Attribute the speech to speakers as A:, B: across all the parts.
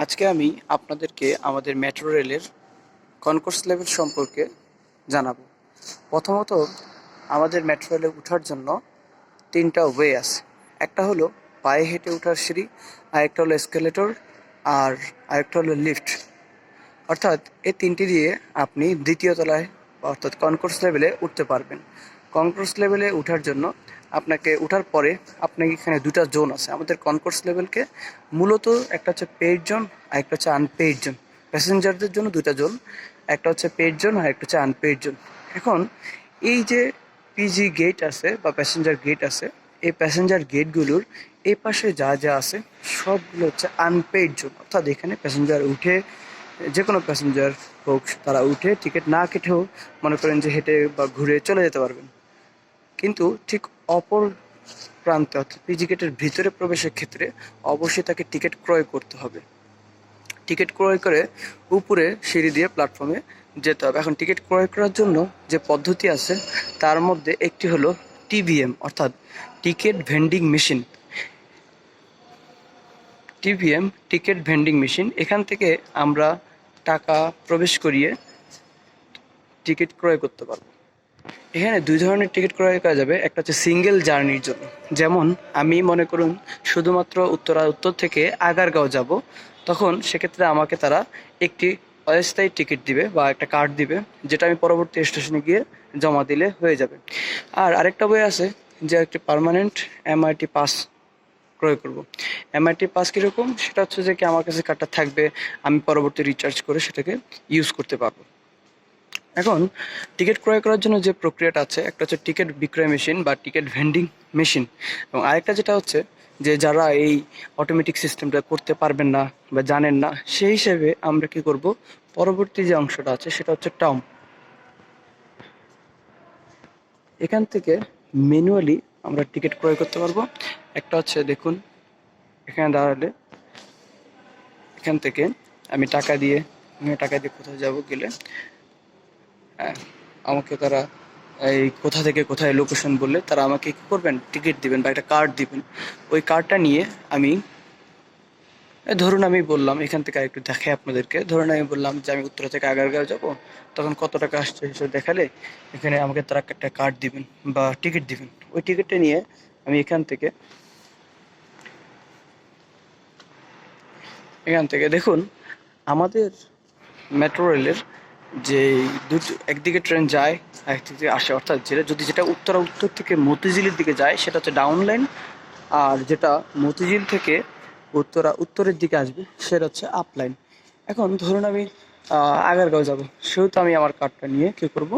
A: আজকে আমি আপনাদেরকে আমাদের মেট্রো রেলের কনকোর্স লেভেল সম্পর্কে জানাবো। প্রথমত, আমাদের মেট্রো রেলে ওঠার জন্য তিনটা ওয়ে আছে। একটা হলো পায়ে হেঁটে ওঠার সিঁড়ি, আরেকটা হলো এসকেলেটর, আর আরেকটা হলো লিফট। অর্থাৎ এই তিনটি দিয়ে আপনি দ্বিতীয় তলায় অর্থাৎ কনকোর্স লেভেলে উঠতে পারবেন। কনকোর্স লেভেলে ওঠার জন্য আপনাকে ওঠার পরে আপনাকে এখানে দুটা জোন আছে আমাদের কনকোর্স লেভেলকে। মূলত একটা হচ্ছে পেইড জোন আর একটা হচ্ছে আনপেইড জোন। প্যাসেঞ্জারদের জন্য দুটা জোন, একটা হচ্ছে পেইড জোন আর একটা হচ্ছে আনপেইড জোন। এখন এই যে পিজি গেট আছে বা প্যাসেঞ্জার গেট আছে, এই প্যাসেঞ্জার গেটগুলোর এই পাশে যা যা আছে সবগুলো হচ্ছে আনপেইড জোন। অর্থাৎ এখানে প্যাসেঞ্জার উঠে, যে কোনো প্যাসেঞ্জার হোক, তারা উঠে টিকিট না কেটেও মনে করেন যে হেঁটে বা ঘুরে চলে যেতে পারবেন। কিন্তু ঠিক অপর প্রান্তে অর্থাৎ পিজি গেটের ভিতরে প্রবেশের ক্ষেত্রে অবশ্যই তাকে টিকিট ক্রয় করতে হবে। টিকিট ক্রয় করে উপরে সিঁড়ি দিয়ে প্ল্যাটফর্মে যেতে হবে। এখন টিকিট ক্রয় করার জন্য যে পদ্ধতি আছে তার মধ্যে একটি হলো টিভিএম অর্থাৎ ticket vending machine. TVM ticket vending machine, এখান থেকে আমরা টাকা প্রবেশ করিয়ে টিকিট ক্রয় করতে পারবো। এখানে দুই ধরনের টিকিট ক্রয় করা যাবে। একটা হচ্ছে সিঙ্গেল জার্নির জন্য, যেমন আমি মনে করুন শুধুমাত্র উত্তর থেকে আগারগাঁও যাব, তখন সেক্ষেত্রে আমাকে তারা একটি অস্থায়ী টিকিট দিবে বা একটা কার্ড দিবে, যেটা আমি পরবর্তী স্টেশনে গিয়ে জমা দিলে হয়ে যাবে। আর আরেকটা বই আছে যে একটি পার্মানেন্ট এমআরটি পাস ক্রয় করব। এমআরটি পাস কীরকম, সেটা হচ্ছে যে কি আমার কাছে কার্ডটা থাকবে, আমি পরবর্তী রিচার্জ করে সেটাকে ইউজ করতে পারবো। এখন টিকিট ক্রয় করার জন্য যে প্রক্রিয়াটা আছে, একটা হচ্ছে টিকিট বিক্রয় মেশিন বা টিকিট ভেন্ডিং মেশিন, এবং আরেকটা যেটা হচ্ছে যে যারা এই অটোমেটিক সিস্টেমটা করতে পারবেন না বা জানেন না, সেই হিসেবে আমরা কি করব, পরবর্তী যে অংশটা আছে সেটা হচ্ছে টার্ম। এখান থেকে ম্যানুয়ালি আমরা টিকিট ক্রয় করতে পারবো। একটা হচ্ছে দেখুন, এখানে দাঁড়ালে এখান থেকে আমি টাকা দিয়ে কোথাও যাব গেলে আমাকে তারা এই কোথা থেকে কোথায় লোকেশন বললে তারা আমাকে কী করবেন, টিকিট দিবেন বা একটা কার্ড দিবেন। ওই কার্ডটা নিয়ে আমি ধরুন আমি বললাম, এখান থেকে একটু দেখাই আপনাদেরকে, ধরুন আমি বললাম যে আমি উত্তরা থেকে আগারগাঁও যাব, তখন কত টাকা আসছে হিসেবে দেখালে এখানে আমাকে তারা একটা কার্ড দিবেন বা টিকিট দিবেন। ওই টিকিটটা নিয়ে আমি এখান থেকে দেখুন আমাদের মেট্রো রেলের যে একদিকে ট্রেন যায় একদিকে আসে, অর্থাৎ যেটা উত্তর থেকে মতিঝিলের দিকে যায় সেটা হচ্ছে ডাউন লাইন, আর যেটা মতিঝিল থেকে উত্তরের দিকে আসবে সেটা হচ্ছে আপ লাইন। এখন ধরুন আমি আগারগাঁও যাব, সেহেতু আমি আমার কার্ডটা নিয়ে কী করব,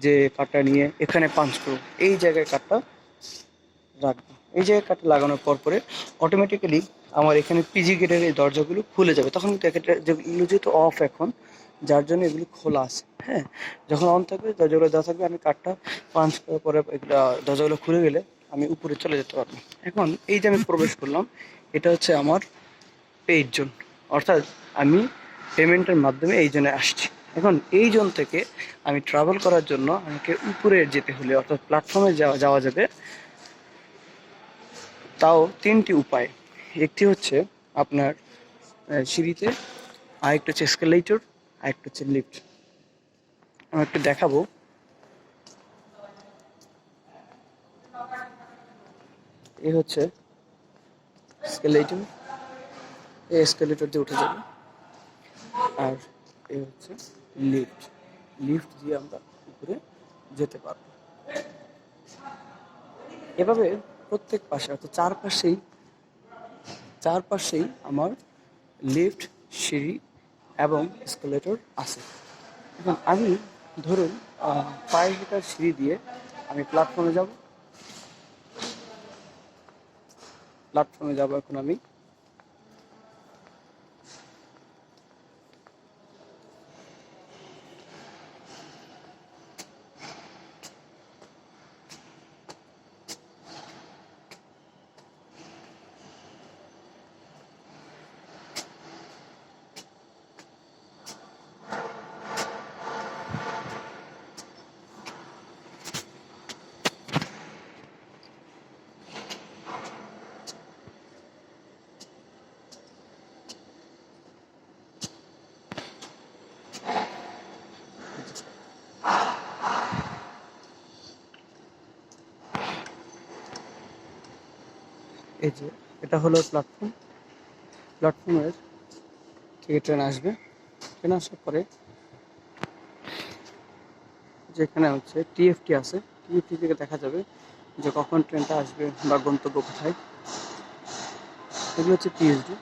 A: যে কার্ডটা নিয়ে এখানে পাঞ্চ করব, এই জায়গায় কার্ডটা রাখবো। এই জায়গায় কার্ডটা লাগানোর পরে অটোমেটিক্যালি আমার এখানে পিজি গেটের এই দরজাগুলো খুলে যাবে। তখন কিন্তু এক্ষেত্রে যেগুলো যেহেতু অফ এখন, যার জন্য এগুলি খোলা আছে। হ্যাঁ, যখন অন থাকবে দরজাগুলো দেওয়া থাকবে, আমি কার্ডটা পাঞ্চ করার পরে দরজাগুলো খুলে গেলে আমি উপরে চলে যেতে পারবো। এখন এই যে আমি প্রবেশ করলাম, এটা হচ্ছে আমার পেইড জোন, অর্থাৎ আমি পেমেন্টের মাধ্যমে এই জোনে আসছি। এখন এই জোন থেকে আমি ট্রাভেল করার জন্য আমাকে উপরে যেতে হলে অর্থাৎ প্ল্যাটফর্মে যাওয়া যাবে, তাও তিনটি উপায়। একটি হচ্ছে আপনার সিঁড়িতে, আরেকটা হচ্ছে এসকেলেটর, আরেকটা হচ্ছে লিফট। আমি একটু দেখাবো। এই হচ্ছে এসকেলেটর, এই এসকেলেটর দিয়ে উঠে যাবে। আর এই হচ্ছে লিফট, লিফট দিয়ে আমরা উপরে যেতে পারবো। এভাবে প্রত্যেক পাশে অর্থাৎ চারপাশেই আমার লিফট, সিঁড়ি এবং এসকেলেটর আছে। এখন আমি ধরুন পায়ে হেঁটার সিঁড়ি দিয়ে আমি প্ল্যাটফর্মে যাব এখন আমি। এই যে এটা হলো প্ল্যাটফর্মের থেকে ট্রেন আসবে। ট্রেন আসার পরে যেখানে হচ্ছে টিএফটি আছে, টিএফটি থেকে দেখা যাবে যে কখন ট্রেনটা আসবে বা গন্তব্য কোথায়। এগুলো হচ্ছে পিএইচডি।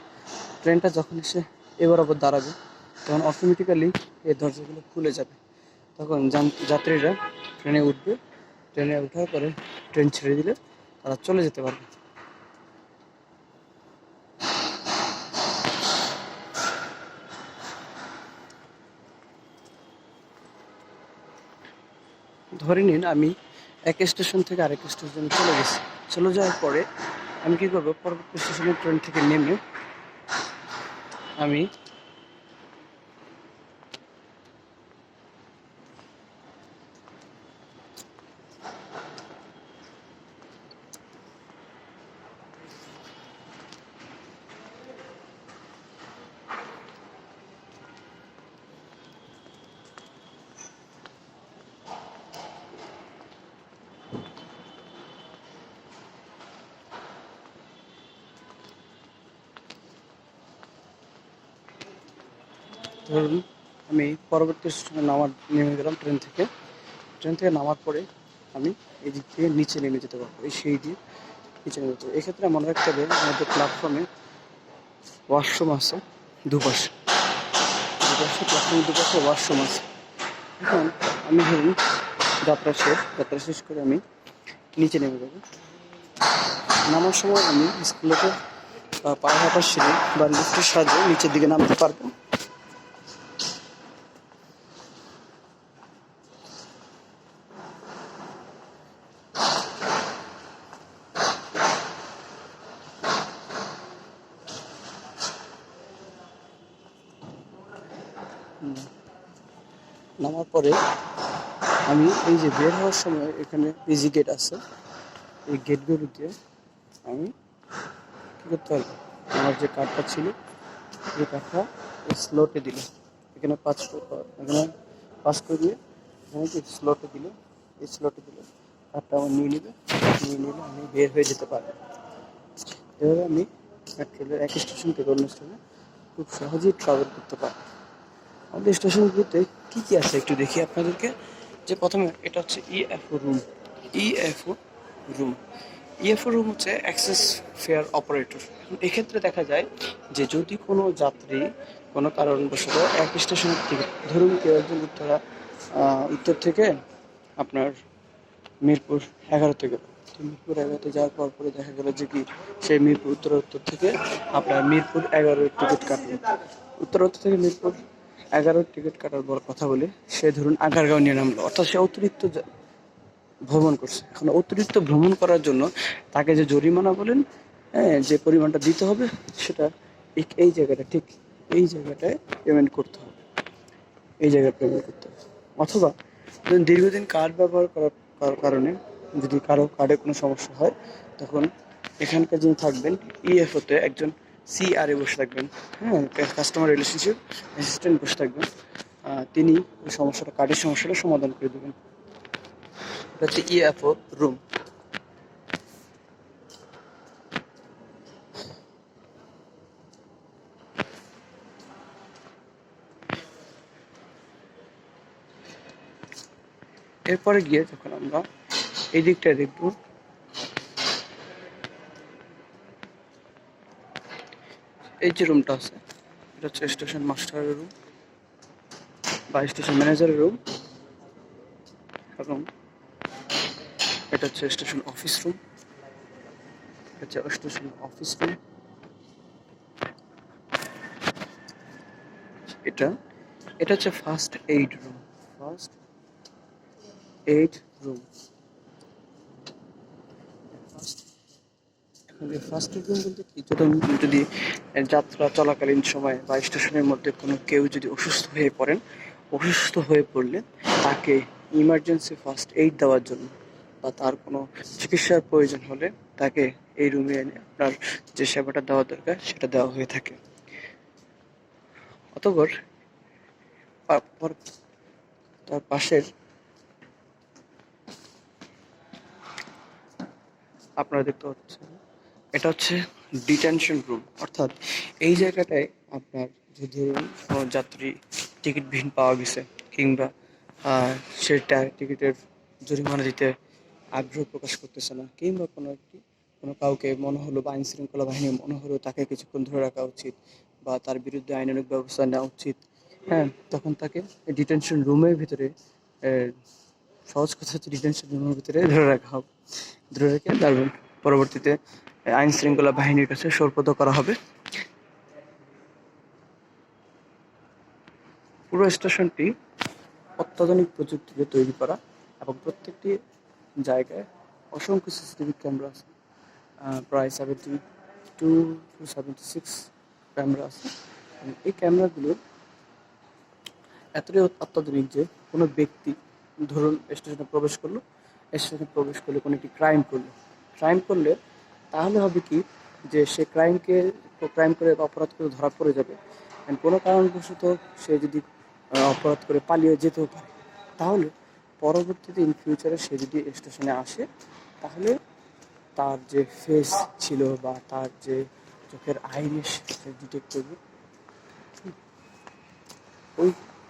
A: ট্রেনটা যখন এসে এ বরাবর দাঁড়াবে তখন অটোমেটিক্যালি এই দরজাগুলো খুলে যাবে। তখন যাত্রীরা ট্রেনে উঠবে। ট্রেনে ওঠার পরে ট্রেন ছেড়ে দিলে তারা চলে যেতে পারবে। ধরে নিন আমি এক স্টেশন থেকে আরেক স্টেশনে চলে গেছি। চলে যাওয়ার পরে আমি কী করবো, পরবর্তী স্টেশনে ট্রেন থেকে নেমে আমি ধরুন আমি পরবর্তী স্টেশনে নেমে গেলাম ট্রেন থেকে নামার পরে আমি এই দিক থেকে নিচে নেমে যেতে পারবো, এই সিঁড়ি দিয়ে নিচে নেমে যেতে পারবো। এক্ষেত্রে মনে রাখতে হবে আমাদের প্ল্যাটফর্মে ওয়াশরুম আছে দুপাশে। প্ল্যাটফর্মের দুপাশে ওয়াশরুম আছে। এখন আমি ধরুন যাত্রা শেষ করে আমি নিচে নেমে যাবো। নামার সময় আমি স্কুলেতে পায়ে হাঁটার সিঁড়ি বা লিফটের সাহায্যে নিচের দিকে নামতে পারবো। নামার পরে আমি এই যে বের হওয়ার সময় এখানে ইজি গেট আছে, এই গেটগুলো দিয়ে আমি কী করতে পারবো, আমার যে কার্ডটা ছিল এই কার্ডটা স্লটে দিল, এখানে এখানে পাস করিয়ে এখানে কি স্লটে দিল, এই স্লটে দিলে কার্ডটা আমার নিয়ে নিলে আমি বের হয়ে যেতে পারবো। এভাবে আমি মেট্রো রেলের এক স্টেশন থেকে অন্য স্টেশনে খুব সহজেই ট্রাভেল করতে পারবো। আমাদের স্টেশনগুলোতে কী কী আছে একটু দেখি আপনাদেরকে। যে প্রথমে এটা হচ্ছে ইএফও রুম। ইএফও রুম হচ্ছে অ্যাক্সেস ফেয়ার অপারেটর। এক্ষেত্রে দেখা যায় যে যদি কোনো যাত্রী কোনো কারণবশত এক স্টেশনের থেকে, ধরুন কেউ একজন উত্তর থেকে আপনার মিরপুর 11-তে গেল, তো মিরপুর 11-তে যাওয়ার পরে দেখা গেল যে কি সেই মিরপুর উত্তর থেকে আপনার মিরপুর 11-এর টিকিট কাটলো। উত্তর থেকে মিরপুর 11-এর টিকিট কাটার বড় কথা বলে সে ধরুন আগারগাঁও নিয়ে নামলো, অর্থাৎ সে অতিরিক্ত ভ্রমণ করছে। এখন অতিরিক্ত ভ্রমণ করার জন্য তাকে যে জরিমানা বলেন, হ্যাঁ, যে পরিমাণটা দিতে হবে সেটা এই জায়গাটায় পেমেন্ট করতে হবে, এই জায়গায় পেমেন্ট করতে হবে। অথবা দীর্ঘদিন কার্ড ব্যবহার করার কারণে যদি কারো কার্ডে কোনো সমস্যা হয়, তখন এখানকার যিনি থাকবেন ইএফওতে একজন সিআরএ বসে থাকবেন, হ্যাঁ, কাস্টমার রিলেশনশিপ অ্যাসিস্ট্যান্ট বসে থাকবেন। তিনি ওই কার্ডের সমস্যাটা সমাধান করে দেবেন। এটা হচ্ছে ইএফও রুম। এরপরে গিয়ে যখন আমরা এই দিকটায় দেখব, এই যে রুমটা আছে এটা হচ্ছে স্টেশন মাস্টারের রুম বা স্টেশন ম্যানেজারের রুম, এবং এটা হচ্ছে স্টেশন অফিস রুম। এটা এটা হচ্ছে first aid room. First aid room এখন এই ফার্স্ট এইড রুম বলতে কি, যদি যাত্রা চলাকালীন সময় বা স্টেশনের মধ্যে কোনো কেউ যদি অসুস্থ হয়ে পড়লে তাকে ইমার্জেন্সি ফার্স্ট এইড দেওয়ার জন্য বা তার কোনো চিকিৎসার প্রয়োজন হলে তাকে এই রুমে এনে আপনার যে সেবাটা দেওয়া দরকার সেটা দেওয়া হয়ে থাকে। অতঃপর তার পাশের আপনারা দেখতে পাচ্ছেন এটা হচ্ছে ডিটেনশন রুম, অর্থাৎ এই জায়গাটায় আপনার যে ধরুন কোনো যাত্রী টিকিটবিহীন পাওয়া গেছে, কিংবা সে টিকিটের জরিমানা দিতে আগ্রহ প্রকাশ করতেছে না, কিংবা কোনো কাউকে মনে হলো বা আইন শৃঙ্খলা বাহিনী মনে হলো তাকে কিছুক্ষণ ধরে রাখা উচিত বা তার বিরুদ্ধে আইনানুগ ব্যবস্থা নেওয়া উচিত, হ্যাঁ, তখন তাকে ডিটেনশন রুমের ভিতরে, সহজ কথা হচ্ছে ডিটেনশন রুমের ভিতরে ধরে রাখা হবে। ধরে রেখে তার পরবর্তীতে আইন শৃঙ্খলা বাহিনীর কাছে সোপর্দ করা হবে। পুরো স্টেশনটি অত্যাধুনিক প্রযুক্তিতে তৈরি করা এবং প্রত্যেকটি জায়গায় অসংখ্য সিসিটিভি ক্যামেরা আছে। প্রায় 72 to 76 ক্যামেরা আছে। এই ক্যামেরাগুলো এতটাই অত্যাধুনিক যে কোনো ব্যক্তি ধরুন স্টেশনে প্রবেশ করলে কোনো একটি ক্রাইম করলে তাহলে হবে কি, যে সে ক্রাইম করে বা অপরাধ করে ধরা পড়ে যাবে, and কোনো কারণবশত সে যদি অপরাধ করে পালিয়ে যেতেও পারে, তাহলে পরবর্তীতে ইন ফিউচারে সে যদি স্টেশনে আসে, তাহলে তার যে ফেস ছিল বা তার যে চোখের আইরিশ ডিটেক্ট করবে, ওই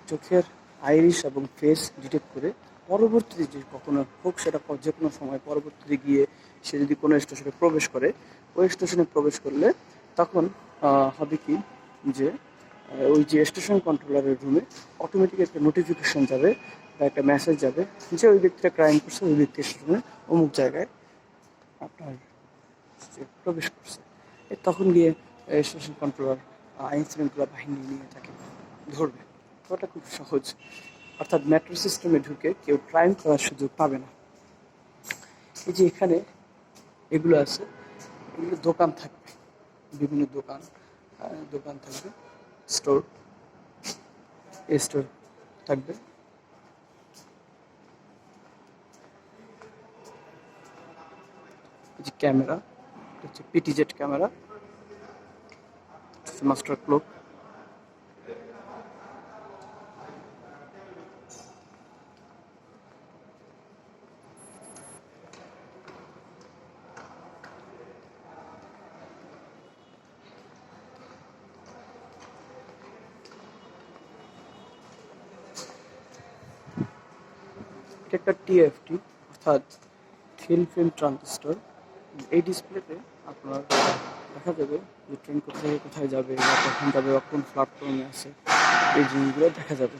A: চোখের আইরিশ এবং ফেস ডিটেক্ট করে পরবর্তীতে যে কখনো হোক, সেটা যে কোনো সময় পরবর্তীতে গিয়ে সে যদি কোনো স্টেশনে প্রবেশ করে, ওই স্টেশনে প্রবেশ করলে তখন হবে কি, যে ওই যে স্টেশন কন্ট্রোলারের রুমে অটোমেটিক একটা নোটিফিকেশন যাবে বা একটা মেসেজ যাবে যে ওই ব্যক্তিটা ক্রাইম করছে, ওই ব্যক্তি স্টেশনে অমুক জায়গায় আপনার প্রবেশ করছে। তখন গিয়ে স্টেশন কন্ট্রোলার আইন শৃঙ্খলা বাহিনী নিয়ে তাকে ধরবে। ওটা খুব সহজ, অর্থাৎ মেট্রো সিস্টেমে ঢুকে কেউ ক্রাইম করার সুযোগ পাবে না। এই যে এখানে এগুলো আছে, এগুলো দোকান থাকবে, বিভিন্ন দোকান থাকবে, স্টোর থাকবে। এই যে ক্যামেরা, হচ্ছে পিটিজেড ক্যামেরা, মাস্টার ক্লক। এটা একটা টিএফটি, অর্থাৎ থিন ফিল্ম ট্রানজিস্টর। এই ডিসপ্লেতে আপনার দেখা যাবে যে ট্রেন কোথায় কোথায় যাবে বা কখন যাবে বা কোন প্ল্যাটফর্মে আছে, এই জিনিসগুলো দেখা যাবে।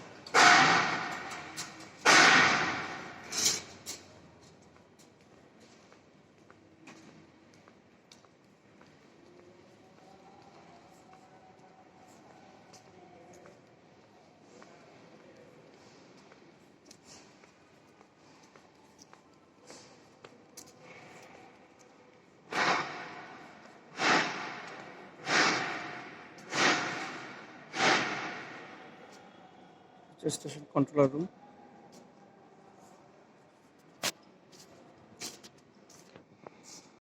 A: Station controller room.